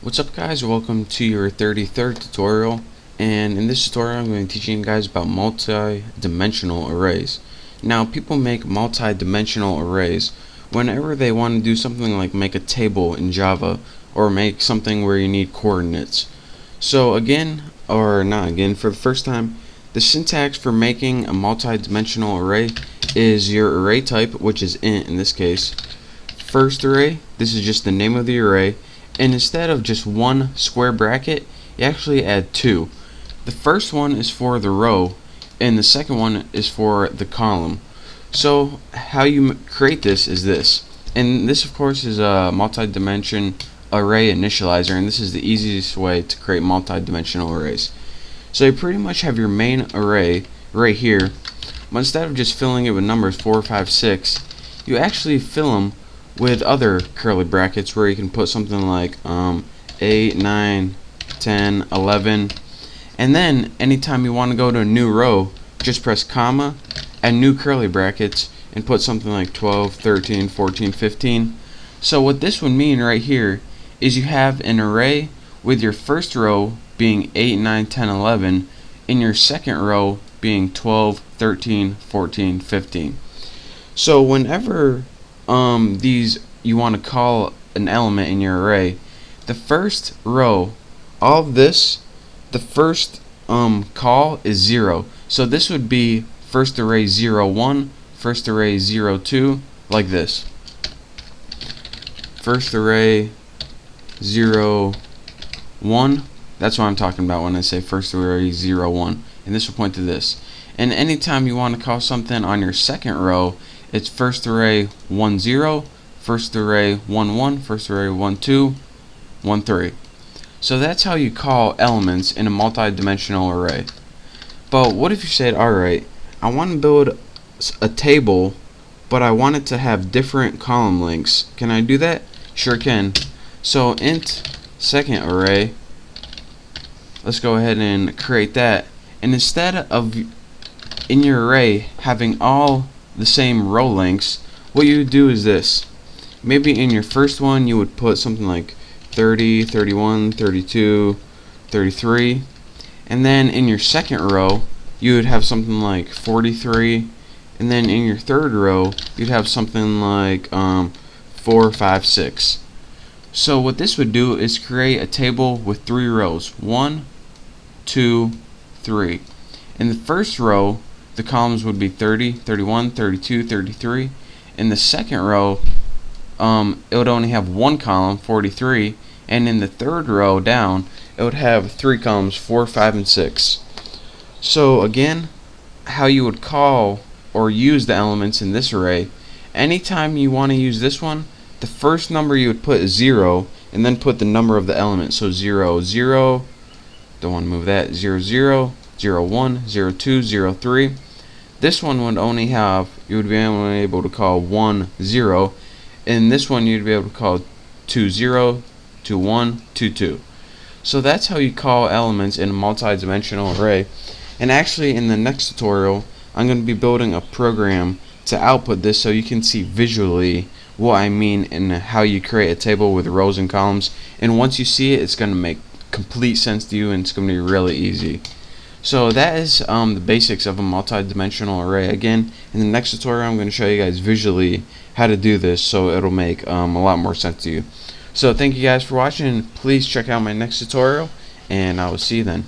What's up guys, welcome to your 33rd tutorial, and in this tutorial I'm going to be teaching you guys about multi-dimensional arrays. Now people make multi-dimensional arrays whenever they want to do something like make a table in Java or make something where you need coordinates. So again, or not again, for the first time, the syntax for making a multi-dimensional array is your array type, which is int in this case. First array, this is just the name of the array, and instead of just one square bracket, you actually add two. The first one is for the row, and the second one is for the column. So how you create this is this, and this of course is a multi-dimension array initializer, and this is the easiest way to create multi-dimensional arrays. So you pretty much have your main array right here, but instead of just filling it with numbers 4, 5, 6, you actually fill them with other curly brackets where you can put something like 8, 9, 10, 11, and then anytime you want to go to a new row, just press comma, add new curly brackets, and put something like 12, 13, 14, 15. So what this would mean right here is you have an array with your first row being 8, 9, 10, 11, and your second row being 12, 13, 14, 15. So whenever these you want to call an element in your array, the first row, all of this, the first call is 0. So this would be first array 0, 1, first array 0, 2, like this. First array 0, 1, that's what I'm talking about when I say first array 0, 1, and this will point to this. And anytime you want to call something on your second row, it's first array 1, 0, first array 1, 1, first array 1, 2, 1, 3. So that's how you call elements in a multi-dimensional array. But what if you said, alright, I want to build a table, but I want it to have different column lengths. Can I do that? Sure can. So int second array, let's go ahead and create that. And instead of in your array having all the same row lengths, what you would do is this. Maybe in your first one you would put something like 30, 31, 32, 33, and then in your second row you would have something like 43, and then in your third row you'd have something like 4, 5, 6. So what this would do is create a table with 3 rows, 1, 2, 3. In the first row the columns would be 30, 31, 32, 33. In the second row, it would only have one column, 43, and in the third row down, it would have 3 columns, 4, 5, and 6. So again, how you would call or use the elements in this array, anytime you want to use this one, the first number you would put is 0, and then put the number of the element. So 0, 0, don't want to move that, 0, 0, 0, 1, 0, 2, 0, 3. This one would only have, you would be able to call 1, 0, and this one you'd be able to call 2, 0, 2, 1, 2, 2. So that's how you call elements in a multi-dimensional array. And actually in the next tutorial I'm going to be building a program to output this so you can see visually what I mean and how you create a table with rows and columns. And once you see it, it's going to make complete sense to you and it's going to be really easy. So that is the basics of a multi-dimensional array. Again, in the next tutorial I'm going to show you guys visually how to do this so it'll make a lot more sense to you. So thank you guys for watching. Please check out my next tutorial and I will see you then.